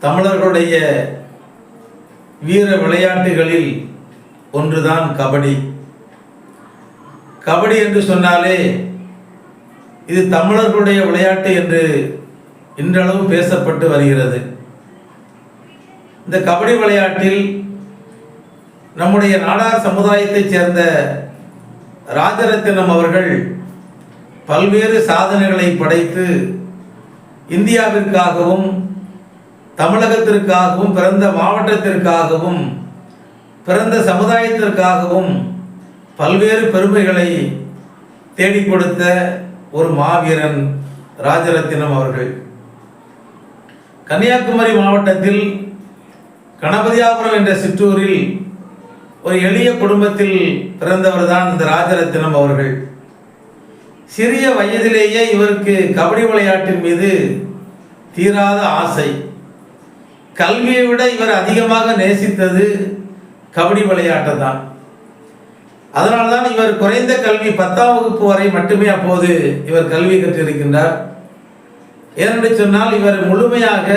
தமிழர்களுடைய வீர விளையாட்டுகளில் ஒன்றுதான் கபடி. கபடி என்று சொன்னாலே இது தமிழர்களுடைய விளையாட்டு என்று இன்றளவு பேசப்பட்டு வருகிறது. இந்த கபடி விளையாட்டில் நம்முடைய நாடார் சமுதாயத்தைச் சேர்ந்த ராஜரத்தினம் அவர்கள் பல்வேறு சாதனைகளை படைத்து இந்தியாவிற்காகவும் தமிழகத்திற்காகவும் பிறந்த மாவட்டத்திற்காகவும் பிறந்த சமுதாயத்திற்காகவும் பல்வேறு பெருமைகளை தேடிக் கொடுத்த ஒரு மாவீரன் ராஜரத்தினம் அவர்கள். கன்னியாகுமரி மாவட்டத்தில் கணபதியாபுரம் என்ற சிற்றூரில் ஒரு எளிய குடும்பத்தில் பிறந்தவர் தான் இந்த ராஜரத்தினம் அவர்கள். சிறிய வயதிலேயே இவருக்கு கபடி விளையாட்டின் மீது தீராத ஆசை. கல்வியை விட இவர் அதிகமாக நேசித்தது கபடி விளையாட்டை தான். அதனால்தான் இவர் குறைந்த கல்வி 10ஆம் வகுப்பு வரை மட்டுமே அப்போது இவர் கல்வி கற்றிருக்கின்றார். ஏனென்று சொன்னால் இவர் முழுமையாக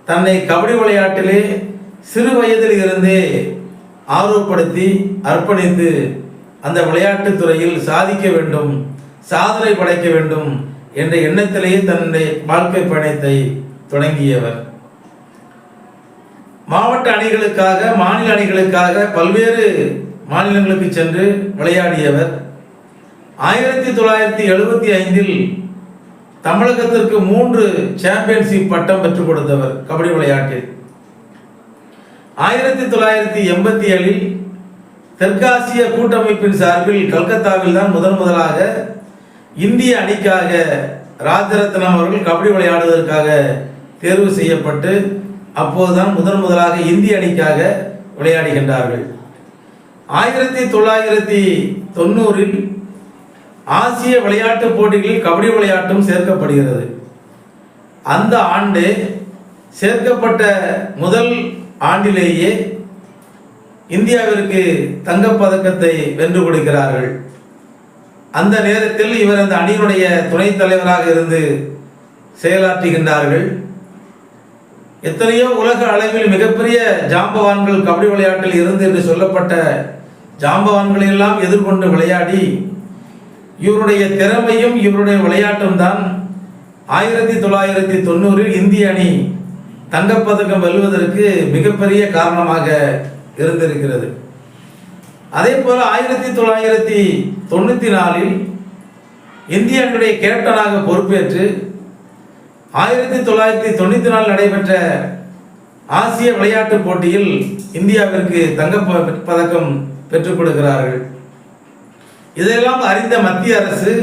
தன்னை கபடி விளையாட்டிலே சிறு வயதில் இருந்தே ஆர்வப்படுத்தி அர்ப்பணித்து அந்த விளையாட்டுத் துறையில் சாதிக்க வேண்டும், சாதனை படைக்க வேண்டும் என்ற எண்ணத்திலேயே தன்னுடைய வாழ்க்கை பயணத்தை தொடங்கியவர். மாவட்ட அணிகளுக்காக மாநில அணிகளுக்காக பல்வேறு மாநிலங்களுக்கு சென்று விளையாடியவர். 1975 தமிழகத்திற்கு 3 சாம்பியன்ஷிப் பட்டம் பெற்றுக் கொடுத்தவர் கபடி விளையாட்டில். 1987 தெற்காசிய கூட்டமைப்பின் சார்பில் கல்கத்தாவில் தான் முதலாக இந்திய அணிக்காக ராஜரத்னம் அவர்கள் கபடி விளையாடுவதற்காக தேர்வு செய்யப்பட்டு அப்போதுதான் முதலாக இந்திய அணிக்காக விளையாடுகின்றார்கள். 1990 ஆசிய விளையாட்டுப் போட்டிகளில் கபடி விளையாட்டும் சேர்க்கப்படுகிறது. அந்த ஆண்டு சேர்க்கப்பட்ட முதல் ஆண்டிலேயே இந்தியாவிற்கு தங்கப்பதக்கத்தை வென்று கொடுக்கிறார்கள். அந்த நேரத்தில் இவர் அந்த அணியினுடைய துணைத் தலைவராக இருந்து செயலாற்றுகின்றார்கள். எத்தனையோ உலக அளவில் மிகப்பெரிய ஜாம்பவான்கள் கபடி விளையாட்டில் இருந்து என்று சொல்லப்பட்ட ஜாம்பவான்களை எல்லாம் எதிர்கொண்டு விளையாடி இவருடைய திறமையும் இவருடைய விளையாட்டும் தான் 1990 இந்திய அணி தங்கப்பதக்கம் வெல்வதற்கு மிகப்பெரிய காரணமாக இருந்திருக்கிறது. அதே போல 1994 இந்திய அணியுடைய கேப்டனாக பொறுப்பேற்று 1994 நடைபெற்ற ஆசிய விளையாட்டுப் போட்டியில் இந்தியாவிற்கு தங்கப்பதக்கம் பெற்றுக் கொடுக்கிறார்கள். இதையெல்லாம் அறிந்த மத்திய அரசு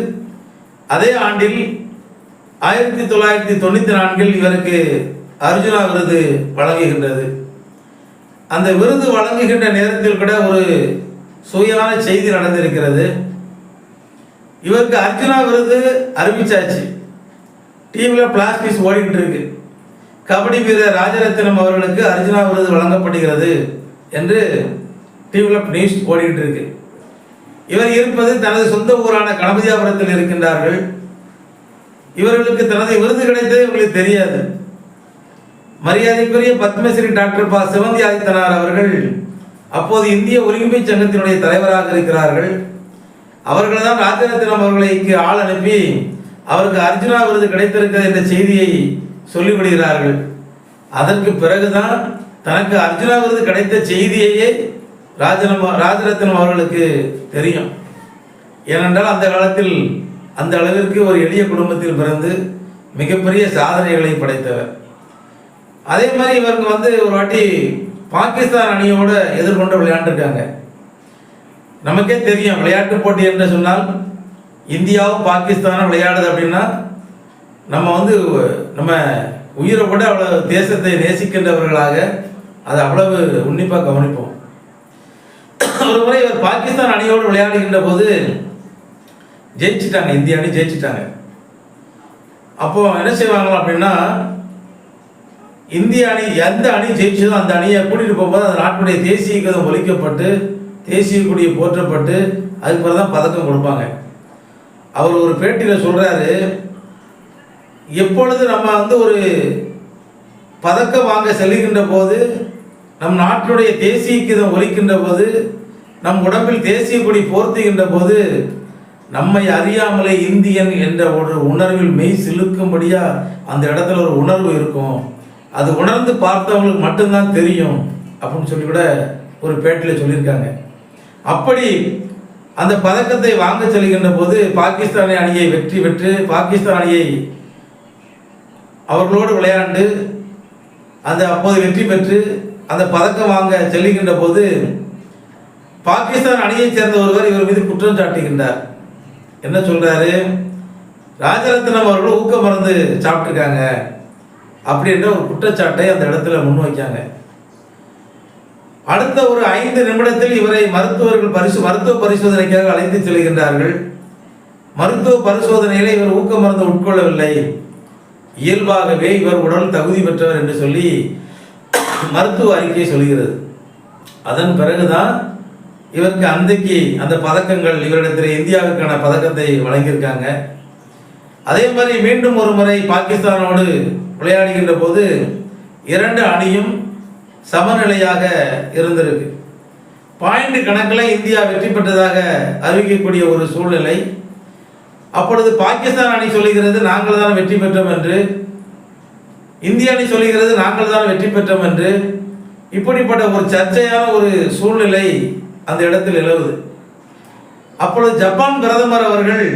அதே ஆண்டில் 1994 இவருக்கு அர்ஜுனா விருது வழங்குகின்றது. அந்த விருது வழங்குகின்ற நேரத்தில் கூட ஒரு சுவையான செய்தி நடந்திருக்கிறது. இவருக்கு அர்ஜுனா விருது அறிவிச்சாச்சு, டிவியில் பிளாஸ்டிக்ஸ் ஓடிக்கிட்டு இருக்கு. கபடி வீரர் ராஜரத்தினம் அவர்களுக்கு அர்ஜுனா விருது வழங்கப்படுகிறது என்று டிவியில் நியூஸ் ஓடிக்கிட்டு இருக்கு. இவர் இருப்பது தனது சொந்த ஊரான கணபதியாபுரத்தில் இருக்கின்றார்கள். இவர்களுக்கு தனது விருது கிடைத்தது இவர்களுக்கு தெரியாது. மரியாதைக்குரிய பத்மஸ்ரீ டாக்டர் ப. சிவந்தி ஆதித்தனார் அவர்கள் அப்போது இந்திய ஒலிம்பிக் சங்கத்தினுடைய தலைவராக இருக்கிறார்கள். அவர்கள் தான் ராஜரத்தினம் அவர்களுக்கு ஆள் அனுப்பி அவருக்கு அர்ஜுனா விருது கிடைத்திருக்கிறது என்ற செய்தியை சொல்லிவிடுகிறார்கள். அதற்கு பிறகுதான் தனக்கு அர்ஜுனா விருது கிடைத்த செய்தியையே ராஜரத்தினம் அவர்களுக்கு தெரியும். ஏனென்றால் அந்த காலத்தில் அந்த அளவிற்கு ஒரு எளிய குடும்பத்தில் பிறந்து மிகப்பெரிய சாதனைகளை படைத்தவர். அதே மாதிரி இவருக்கு ஒரு வாட்டி பாகிஸ்தான் அணியோடு எதிர்கொண்டு விளையாண்டுருக்காங்க. நமக்கே தெரியும், விளையாட்டு போட்டி என்று சொன்னால் இந்தியாவும் பாகிஸ்தானும் விளையாடுது அப்படின்னா நம்ம உயிரை கூட அவ்வளவு தேசத்தை நேசிக்கின்றவர்களாக அதை அவ்வளவு உன்னிப்பாக கவனிப்போம். ஒரு முறை இவர் பாகிஸ்தான் அணியோடு விளையாடுகின்ற போது ஜெயிச்சிட்டாங்க, இந்திய அணி ஜெயிச்சிட்டாங்க. அப்போ என்ன செய்வாங்களா அப்படின்னா, இந்திய அணி எந்த அணி ஜெயிச்சதோ அந்த அணியை கூட்டிகிட்டு போகும்போது அந்த நாட்டுடைய தேசிய கீதம் ஒலிக்கப்பட்டு தேசிய கொடியை போற்றப்பட்டு அதுக்கு பிறகு தான் பதக்கம் கொடுப்பாங்க. அவர் ஒரு பேட்டியில் சொல்கிறாரு, எப்பொழுது நம்ம ஒரு பதக்கம் வாங்க செல்கின்ற போது, நம் நாட்டினுடைய தேசிய கீதம் ஒலிக்கின்ற போது, நம் உடம்பில் தேசிய கொடி போர்த்துகின்ற போது, நம்மை அறியாமலே இந்தியன் என்ற ஒரு உணர்வில் மெய் சிலுக்கும்படியா அந்த இடத்துல ஒரு உணர்வு இருக்கும். அது உணர்ந்து பார்த்தவங்களுக்கு மட்டும்தான் தெரியும் அப்படின்னு சொல்லி கூட ஒரு பேட்டில் சொல்லியிருக்காங்க. அப்படி அந்த பதக்கத்தை வாங்க செல்கின்ற போது பாகிஸ்தானை அணியை வெற்றி பெற்று, பாகிஸ்தான் அணியை அவர்களோடு விளையாண்டு அப்போது வெற்றி பெற்று அந்த பதக்கம் வாங்க செல்லுகின்ற போது பாகிஸ்தான் அணியைச் சேர்ந்த ஒருவர் இவர் மீது குற்றம் சாட்டுகின்றார். என்ன சொல்றாரு? ராஜரத்னம் அவர்கள் ஊக்க மருந்து சாப்பிட்டுருக்காங்க அப்படின்ற ஒரு குற்றச்சாட்டை அந்த இடத்துல முன்வைக்காங்க. அடுத்த ஒரு 5 நிமிடத்தில் இவரை மருத்துவ பரிசோதனைக்காக அழைத்து செல்கின்றார்கள். மருத்துவ பரிசோதனையில் இவர் ஊக்க மருந்து உட்கொள்ளவில்லை, இயல்பாகவே இவர் உடல் தகுதி பெற்றவர் என்று சொல்லி மருத்துவ அறிக்கை சொல்கிறது. அதன் பிறகுதான் இவருக்கு அன்றைக்கு அந்த பதக்கங்கள் இவரிடத்தில் இந்தியாவிற்கான பதக்கத்தை வழங்கியிருக்காங்க. அதே மாதிரி மீண்டும் ஒரு முறை பாகிஸ்தானோடு விளையாடுகின்ற போது 2 அணியும் சமநிலையாக இருந்திருக்கு. பாயிண்ட் கணக்கில் இந்தியா வெற்றி பெற்றதாக அறிவிக்கக்கூடிய ஒரு சூழ்நிலை. அப்பொழுது பாகிஸ்தான் அணி சொல்லுகிறது நாங்கள் தான் வெற்றி பெற்றோம் என்று, இந்திய அணி சொல்லுகிறது நாங்கள் தான் வெற்றி பெற்றோம் என்று. இப்படிப்பட்ட ஒரு சர்ச்சையான ஒரு சூழ்நிலை அந்த இடத்தில் நிலவுது. அப்பொழுது ஜப்பான் பிரதமர் அவர்கள்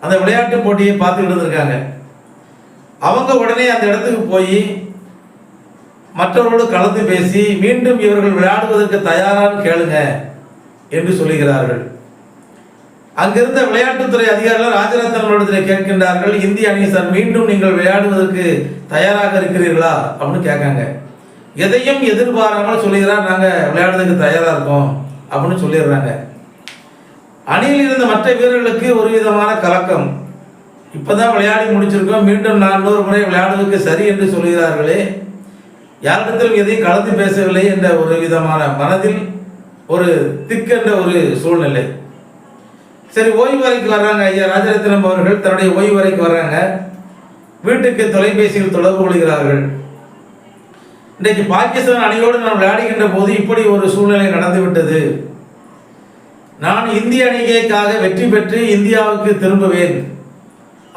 அந்த விளையாட்டு போட்டியை பார்த்துக்கிட்டு இருந்திருக்காங்க. அவங்க உடனே அந்த இடத்துக்கு போய் மற்றவர்களோடு கலந்து பேசி மீண்டும் இவர்கள் விளையாடுவதற்கு தயாரான்னு கேளுங்க என்று சொல்லுகிறார்கள். அங்கிருந்த விளையாட்டுத்துறை அதிகாரிகள் ராஜரத்னத்திலே கேட்கின்றார்கள், இந்திய அணி சார் மீண்டும் நீங்கள் விளையாடுவதற்கு தயாராக இருக்கிறீர்களா அப்படின்னு கேட்காங்க. எதையும் எதிர்பாராமல் சொல்லுகிறார், நாங்கள் விளையாடுவதற்கு தயாராக இருக்கோம் அப்படின்னு சொல்லிடுறாங்க. அணியில் இருந்த மற்ற வீரர்களுக்கு ஒரு விதமான கலக்கம். இப்பதான் விளையாடி முடிச்சிருக்கோம், மீண்டும் 400 முறை விளையாடுவதற்கு சரி என்று சொல்கிறார்களே, யாரிடத்திலும் எதையும் கலந்து பேசவில்லை என்ற ஒரு விதமான மனதில் ஒரு திக்கென்ற ஒரு சூழ்நிலை. சரி, ஓய்வு வரைக்கு வர்றாங்க. ஐயா ராஜரத்னம் அவர்கள் தன்னுடைய ஓய்வு வரைக்கு வர்றாங்க. வீட்டுக்கு தொலைபேசியில் தொடர்பு கொள்கிறார்கள். இன்றைக்கு பாகிஸ்தான் அணியோடு நான் விளையாடுகின்ற போது இப்படி ஒரு சூழ்நிலை நடந்துவிட்டது. நான் இந்திய அணிக்காக வெற்றி பெற்று இந்தியாவுக்கு திரும்புவேன்.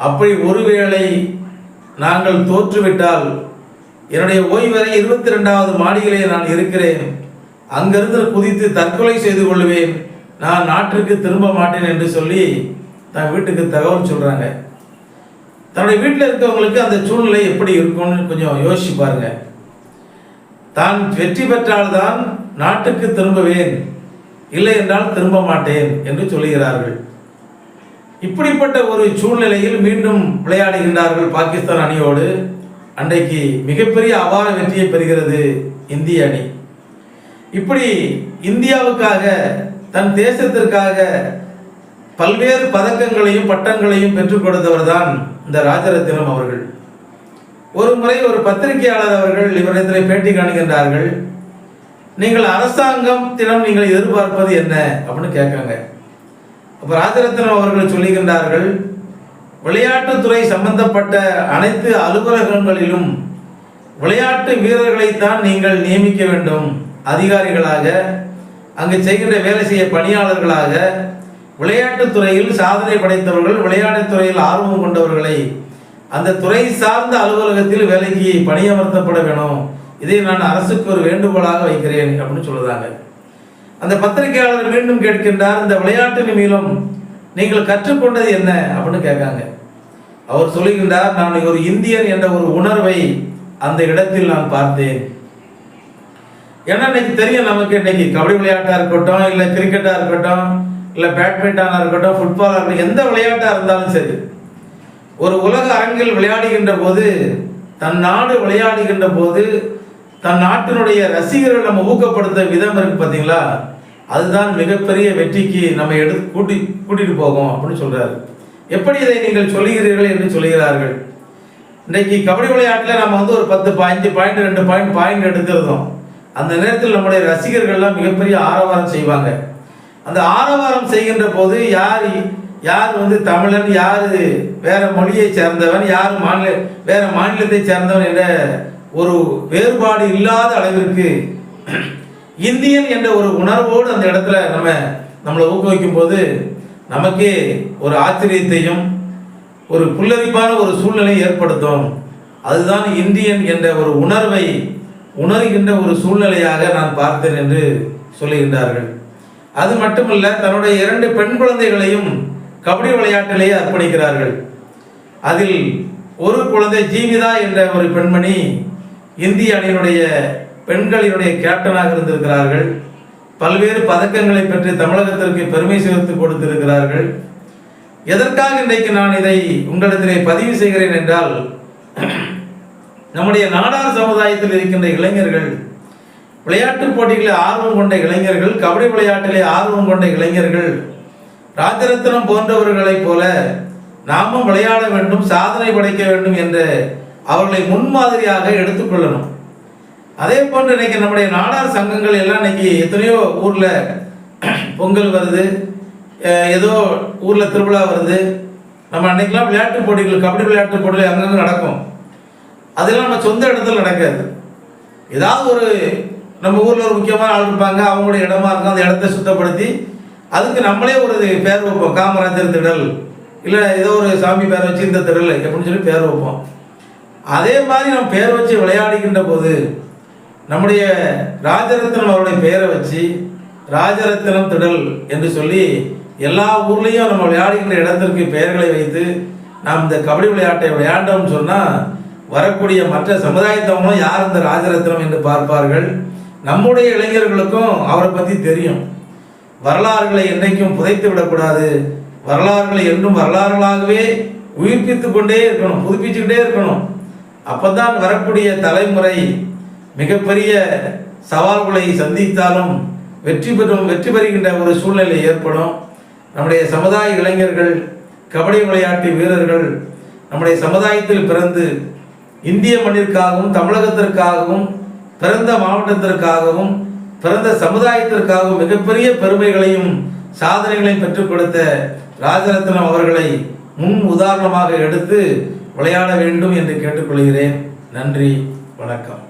அப்படி ஒருவேளை நாங்கள் தோற்றுவிட்டால் என்னுடைய ஓய்வறை 22வது மாடியிலே நான் இருக்கிறேன், அங்கிருந்து குதித்து தற்கொலை செய்து கொள்வேன், நான் நாட்டிற்கு திரும்ப மாட்டேன் என்று சொல்லி தன் வீட்டுக்கு தகவல் சொல்றாங்க. தன்னுடைய வீட்டில் இருக்கவங்களுக்கு அந்த சூழ்நிலை எப்படி இருக்கும்னு கொஞ்சம் யோசிச்சு பாருங்க. தான் வெற்றி பெற்றால்தான் நாட்டுக்கு திரும்புவேன், இல்லை என்றால் திரும்ப மாட்டேன் என்று சொல்லுகிறார்கள். இப்படிப்பட்ட ஒரு சூழ்நிலையில் மீண்டும் விளையாடுகின்றார்கள் பாகிஸ்தான் அணியோடு. அன்றைக்கு மிகப்பெரிய அபார வெற்றியை பெறுகிறது இந்திய அணி. இப்படி இந்தியாவுக்காக, தன் தேசத்திற்காக பல்வேறு பதக்கங்களையும் பட்டங்களையும் பெற்றுக் கொடுத்தவர் தான் இந்த ராஜரத்னம் அவர்கள். ஒரு முறை ஒரு பத்திரிகையாளர் அவர்கள் இவரிடத்தில் பேட்டி காணுகின்றார்கள். நீங்கள் அரசாங்கத்திடம் நீங்கள் எதிர்பார்ப்பது என்ன அப்படின்னு கேட்காங்க. அப்ப ராஜரத்னம் அவர்கள் சொல்லுகின்றார்கள், விளையாட்டுத்துறை சம்பந்தப்பட்ட அனைத்து அலுவலகங்களிலும் விளையாட்டு வீரர்களைத்தான் நீங்கள் நியமிக்க வேண்டும். அதிகாரிகளாக, அங்கு செய்கின்ற வேலை செய்ய பணியாளர்களாக, விளையாட்டுத்துறையில் சாதனை படைத்தவர்கள், விளையாட்டுத்துறையில் ஆர்வம் கொண்டவர்களை அந்த துறை சார்ந்த அலுவலகத்தில் வேலைக்கு பணியமர்த்தப்பட வேணும். இதை நான் அரசுக்கு ஒரு வேண்டுகோளாக வைக்கிறேன் அப்படின்னு சொல்லுறாங்க. அந்த பத்திரிகையாளர் மீண்டும் கேட்கின்றார், இந்த விளையாட்டின் மூலம் நீங்கள் கற்றுக்கொண்டது என்ன அப்படின்னு கேட்காங்க. அவர் சொல்லுகின்றார், நான் ஒரு இந்தியன் என்ற ஒரு உணர்வை அந்த இடத்தில் நான் பார்த்தேன். ஏன்னா இன்னைக்கு தெரியும் நமக்கு, இன்னைக்கு கபடி விளையாட்டா இருக்கட்டும், இல்லை கிரிக்கெட்டா இருக்கட்டும், இல்லை பேட்மிண்டனா இருக்கட்டும், ஃபுட்பாலாக இருக்கட்டும், எந்த விளையாட்டா இருந்தாலும் சரி, ஒரு உலக அரங்கில் விளையாடுகின்ற போது, தன் நாடு விளையாடுகின்ற போது தன் நாட்டினுடைய ரசிகர்கள் நம்ம ஊக்கப்படுத்த விதம் இருக்கு பார்த்தீங்களா, அதுதான் மிகப்பெரிய வெற்றிக்கு நம்ம கூட்டிட்டு போகும் அப்படின்னு சொல்றாரு. எப்படி இதை நீங்கள் சொல்லுகிறீர்கள் என்று சொல்லுகிறார்கள். இன்றைக்கு கபடி விளையாட்டில் நம்ம ஒரு 10 5 பாயிண்ட் 2 பாயிண்ட் எடுத்திருந்தோம். அந்த நேரத்தில் நம்முடைய ரசிகர்கள்லாம் மிகப்பெரிய ஆரவாரம் செய்வாங்க. அந்த ஆரவாரம் செய்கின்ற போது யார் தமிழன், யார் வேற மொழியை சேர்ந்தவன், யார் வேற மாநிலத்தை சேர்ந்தவன் என்ற ஒரு வேறுபாடு இல்லாத அளவிற்கு இந்தியன் என்ற ஒரு உணர்வோடு அந்த இடத்துல நம்மளை ஊக்குவிக்கும் போது நமக்கே ஒரு ஆச்சரியத்தையும் ஒரு புல்லரிப்பான ஒரு சூழ்நிலை ஏற்படுத்தும். அதுதான் இந்தியன் என்ற ஒரு உணர்வை உணர்கின்ற ஒரு சூழ்நிலையாக நான் பார்த்தேன் என்று சொல்லுகின்றார்கள். அது மட்டுமல்ல, தன்னுடைய 2 பெண் குழந்தைகளையும் கபடி விளையாட்டிலேயே அர்ப்பணிக்கிறார்கள். அதில் ஒரு குழந்தை ஜீவிதா என்ற ஒரு பெண்மணி இந்திய அணியினுடைய பெண்களினுடைய கேப்டனாக இருந்திருக்கிறார்கள். பல்வேறு பதக்கங்களை பெற்று தமிழகத்திற்கு பெருமை சேர்த்து கொடுத்திருக்கிறார்கள். எதற்காக இன்றைக்கு நான் இதை உங்களிடத்திலே பதிவு செய்கிறேன் என்றால், நம்முடைய நாடார் சமுதாயத்தில் இருக்கின்ற இளைஞர்கள், விளையாட்டுப் போட்டிகளில் ஆர்வம் கொண்ட இளைஞர்கள், கபடி விளையாட்டிலே ஆர்வம் கொண்ட இளைஞர்கள், ராஜரத்னம் போன்றவர்களைப் போல நாமும் விளையாட வேண்டும், சாதனை படைக்க வேண்டும் என்று அவர்களை முன்மாதிரியாக எடுத்துக்கொள்ளணும். அதே போன்று இன்னைக்கு நம்முடைய நாடார் சங்கங்கள் எல்லாம் இன்னைக்கு எத்தனையோ ஊரில் பொங்கல் வருது, ஏதோ ஊரில் திருவிழா வருது. நம்ம அன்னைக்கெல்லாம் விளையாட்டு போட்டிகள், கபடி விளையாட்டு போட்டிகள் அங்கங்கே நடக்கும். அதெல்லாம் நம்ம சொந்த இடத்துல நடக்காது. ஏதாவது ஒரு நம்ம ஊரில் ஒரு முக்கியமான ஆள் இருப்பாங்க, அவங்களுடைய இடமா இருக்கும், அந்த இடத்த சுத்தப்படுத்தி அதுக்கு நம்மளே ஒரு பேர் வைப்போம். காமராஜர் திடல், இல்லை ஏதோ ஒரு சாமி பேர் வச்சு இந்த திடல் அப்படின்னு சொல்லி பேர் வைப்போம். அதே மாதிரி நம்ம பேர் வச்சு விளையாடுகின்ற போது நம்முடைய ராஜரத்னம் அவருடைய பெயரை வச்சு ராஜரத்னம் திடல் என்று சொல்லி எல்லா ஊர்லேயும் நம்ம விளையாடுகின்ற இடத்திற்கு பெயர்களை வைத்து நாம் இந்த கபடி விளையாட்டை விளையாண்டோம்னு சொன்னால் வரக்கூடிய மற்ற சமுதாயத்தவங்களும் யார் இந்த ராஜரத்னம் என்று பார்ப்பார்கள். நம்முடைய இளைஞர்களுக்கும் அவரை பற்றி தெரியும். வரலாறுகளை என்றைக்கும் புதைத்து விடக்கூடாது. வரலாறுகளை என்றும் வரலாறுகளாகவே உயிர்ப்பித்து கொண்டே இருக்கணும், புதுப்பிச்சுக்கிட்டே இருக்கணும். அப்போதான் வரக்கூடிய தலைமுறை மிகப்பெரிய சவால்களை சந்தித்தாலும் வெற்றி பெறுகின்ற ஒரு சூழ்நிலை ஏற்படும். நம்முடைய சமுதாய இளைஞர்கள், கபடி விளையாட்டு வீரர்கள் நம்முடைய சமுதாயத்தில் பிறந்து இந்திய மண்ணிற்காகவும் தமிழகத்திற்காகவும் பிறந்த மாவட்டத்திற்காகவும் பிறந்த சமுதாயத்திற்காகவும் மிகப்பெரிய பெருமைகளையும் சாதனைகளையும் பெற்றுக் கொடுத்த ராஜரத்னம் அவர்களை முன் உதாரணமாக எடுத்து விளையாட வேண்டும் என்று கேட்டுக்கொள்கிறேன். நன்றி, வணக்கம்.